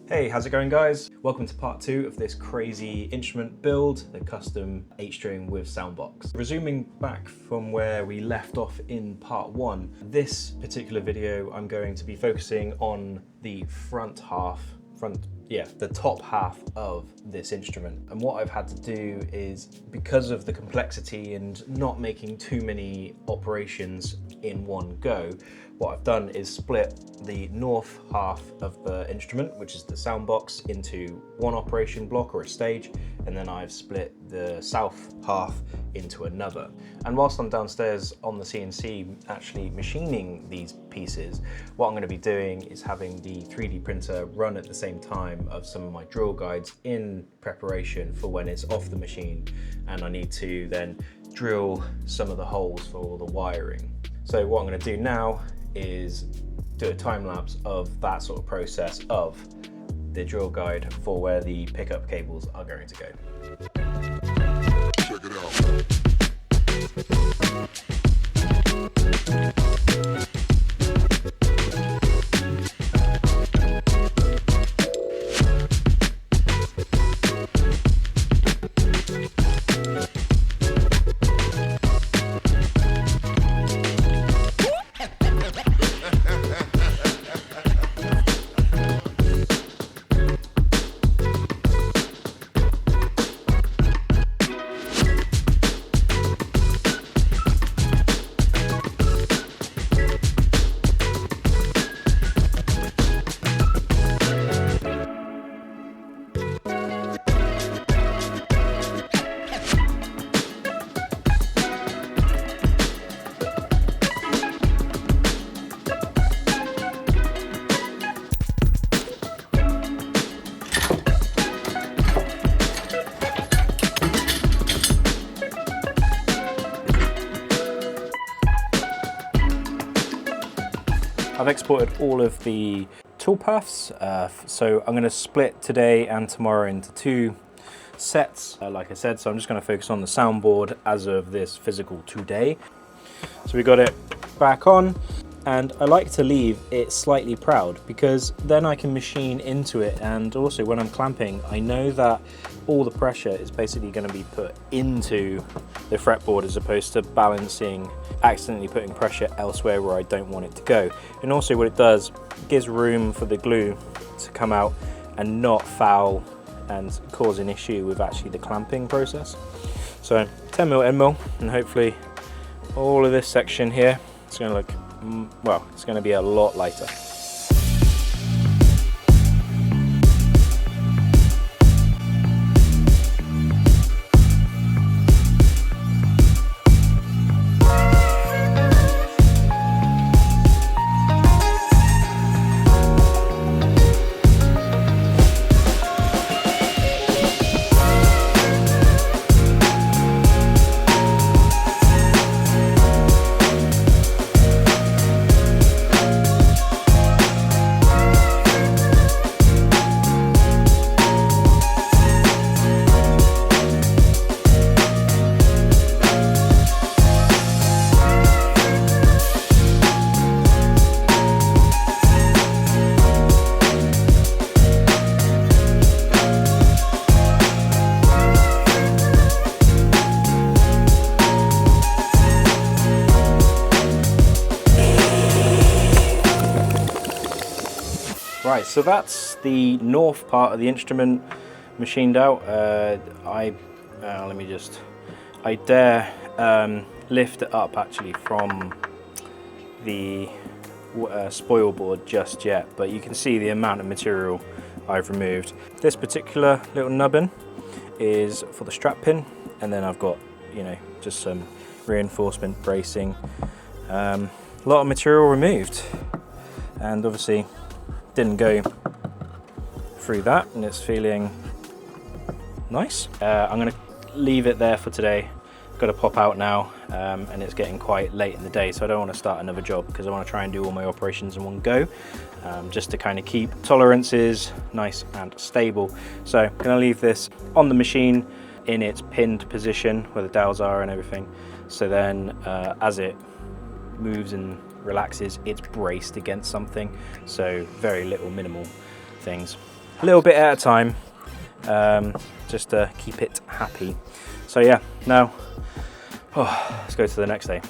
Hey, how's it going guys? Welcome to part 2 of this crazy instrument build, the custom 8-string with soundbox. Resuming back from where we left off in part 1, this particular video I'm going to be focusing on the the top half of this instrument. And what I've had to do is, because of the complexity and not making too many operations in one go, what I've done is split the north half of the instrument, which is the sound box, into one operation block or a stage, and then I've split the south half into another. And whilst I'm downstairs on the CNC actually machining these pieces, what I'm going to be doing is having the 3D printer run at the same time of some of my drill guides in preparation for when it's off the machine and I need to then drill some of the holes for all the wiring. So what I'm going to do now is do a time lapse of that sort of process of the drill guide for where the pickup cables are going to go. Check it out. I've exported all of the toolpaths, so I'm going to split today and tomorrow into 2 sets, like I said, so I'm just going to focus on the soundboard as of this physical today. So we got it back on, and I like to leave it slightly proud because then I can machine into it, and also when I'm clamping I know that all the pressure is basically going to be put into the fretboard as opposed to accidentally putting pressure elsewhere where I don't want it to go. And also what it does, gives room for the glue to come out and not foul and cause an issue with actually the clamping process. So 10mm end mill, and hopefully all of this section here, it's going to look, well, it's going to be a lot lighter. Right, so that's the north part of the instrument machined out. I dare lift it up actually from the spoil board just yet, but you can see the amount of material I've removed. This particular little nubbin is for the strap pin, and then I've got, you know, just some reinforcement bracing. A lot of material removed, and obviously didn't go through that, and it's feeling nice. I'm going to leave it there for today. Got to pop out now, and it's getting quite late in the day, so I don't want to start another job because I want to try and do all my operations in one go, just to kind of keep tolerances nice and stable. So I'm going to leave this on the machine in its pinned position where the dowels are and everything, so then as it moves and relaxes, it's braced against something, so very little minimal things. a little bit at a time, just to keep it happy. So yeah, now let's go to the next day.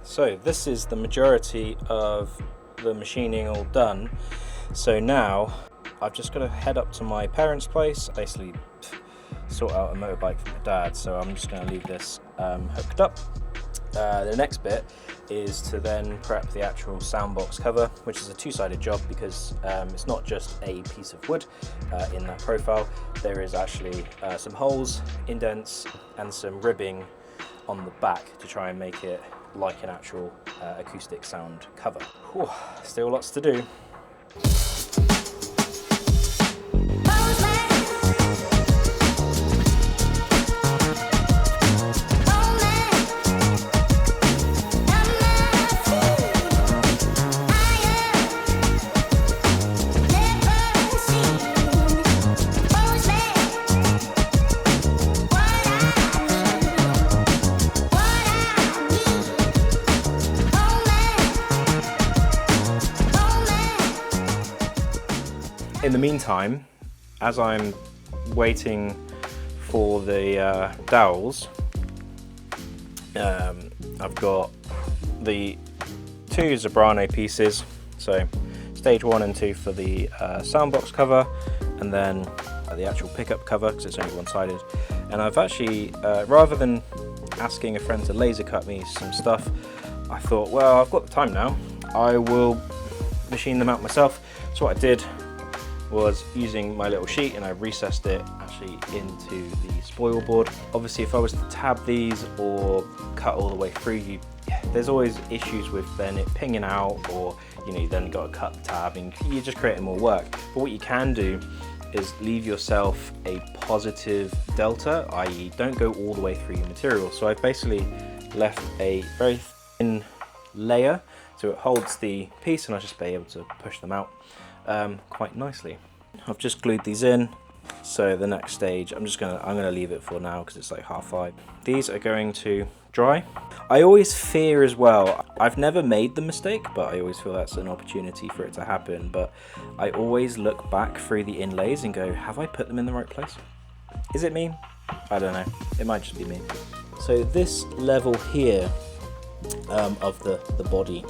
So this is the majority of the machining all done. So now I've just got to head up to my parents' place, basically sort out a motorbike for my dad. So I'm just going to leave this hooked up. The next bit is to then prep the actual soundbox cover, which is a two-sided job because it's not just a piece of wood in that profile. There is actually some holes, indents and some ribbing on the back to try and make it like an actual acoustic sound cover. Whew, still lots to do. In the meantime, as I'm waiting for the dowels, I've got the two Zebrano pieces, so stage 1 and 2 for the soundbox cover, and then the actual pickup cover because it's only one-sided. And I've actually, rather than asking a friend to laser cut me some stuff, I thought, well, I've got the time now, I will machine them out myself. So what I did was using my little sheet, and I recessed it actually into the spoil board. Obviously, if I was to tab these or cut all the way through, there's always issues with then it pinging out, or you then got to cut the tab and you're just creating more work. But what you can do is leave yourself a positive delta, i.e. don't go all the way through your material. So I've basically left a very thin layer so it holds the piece, and I'll just be able to push them out quite nicely. I've just glued these in. So the next stage, I'm gonna leave it for now because it's like 5:30. These are going to dry. I always fear as well, I've never made the mistake, but I always feel that's an opportunity for it to happen. But I always look back through the inlays and go, have I put them in the right place? Is it me? I don't know. It might just be me. So this level here of the body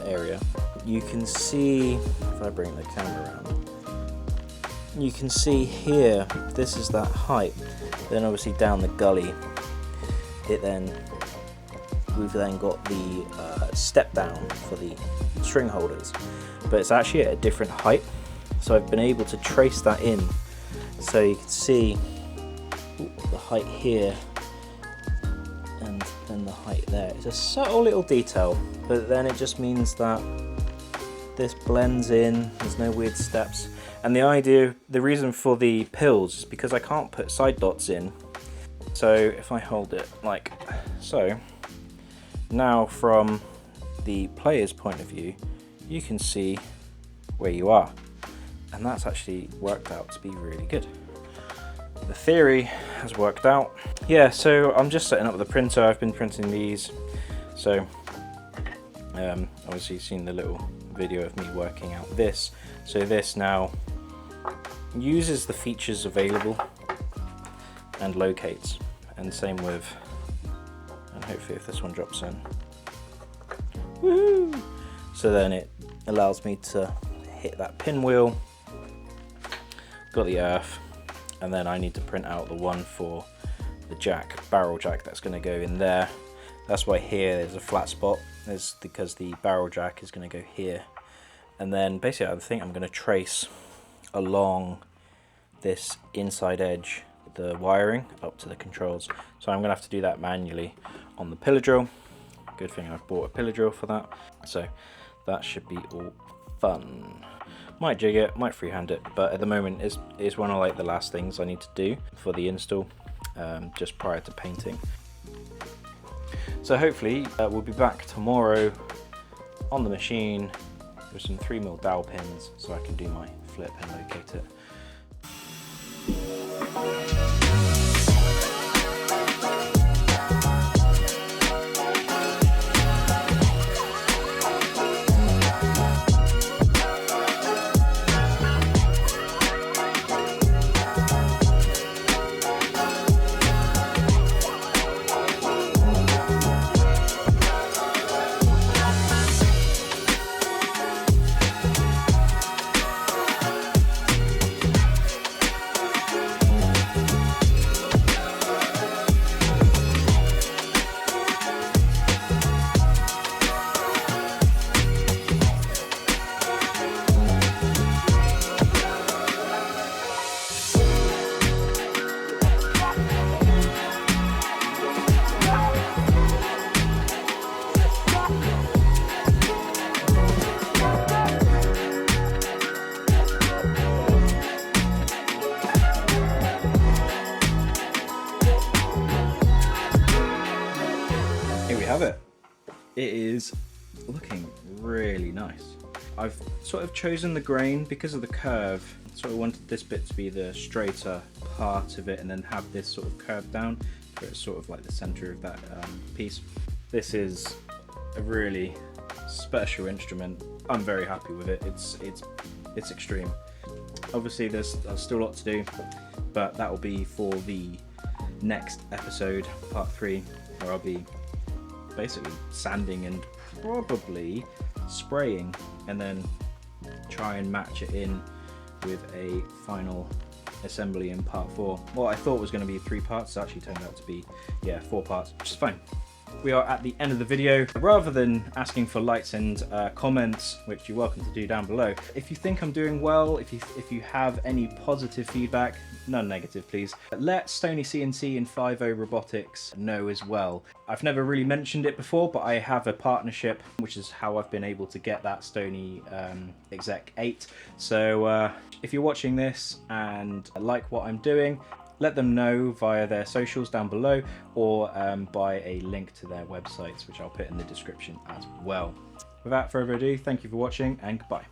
area, you can see, if I bring the camera around, you can see here, this is that height. Then obviously down the gully, we've then got the step down for the string holders, but it's actually at a different height. So I've been able to trace that in. So you can see the height here and then the height there. It's a subtle little detail, but then it just means that this blends in, there's no weird steps. And the reason for the pills is because I can't put side dots in. So if I hold it like so, now from the player's point of view, you can see where you are. And that's actually worked out to be really good. The theory has worked out. Yeah, so I'm just setting up the printer. I've been printing these. So obviously you've seen the little video of me working out this. So this now uses the features available and locates. And same with, and hopefully if this one drops in, woohoo! So then it allows me to hit that pinwheel, got the earth, and then I need to print out the one for the jack, barrel jack, that's going to go in there. That's why here there's a flat spot, is because the barrel jack is going to go here. And then basically I think I'm going to trace along this inside edge the wiring up to the controls. So I'm going to have to do that manually on the pillar drill. Good thing I've bought a pillar drill for that. So that should be all fun. Might jig it, might freehand it, but at the moment is one of like the last things I need to do for the install, just prior to painting. So hopefully we'll be back tomorrow on the machine with some 3mm dowel pins so I can do my flip and locate it. Have it. It is looking really nice. I've sort of chosen the grain because of the curve. Sort of wanted this bit to be the straighter part of it and then have this sort of curve down so it's sort of like the center of that piece. This is a really special instrument. I'm very happy with it. It's extreme. Obviously there's still a lot to do, but that will be for the next episode, part 3, where I'll be basically sanding and probably spraying and then try and match it in with a final assembly in part 4. What I thought was going to be 3 parts actually turned out to be 4 parts, which is fine. We are at the end of the video. Rather than asking for likes and comments, which you're welcome to do down below, if you think I'm doing well, if you have any positive feedback, none negative please, let Stoney CNC and 50 Robotics know as well. I've never really mentioned it before, but I have a partnership, which is how I've been able to get that Stoney Exec 8. So if you're watching this and like what I'm doing, let them know via their socials down below or by a link to their websites, which I'll put in the description as well. Without further ado, thank you for watching and goodbye.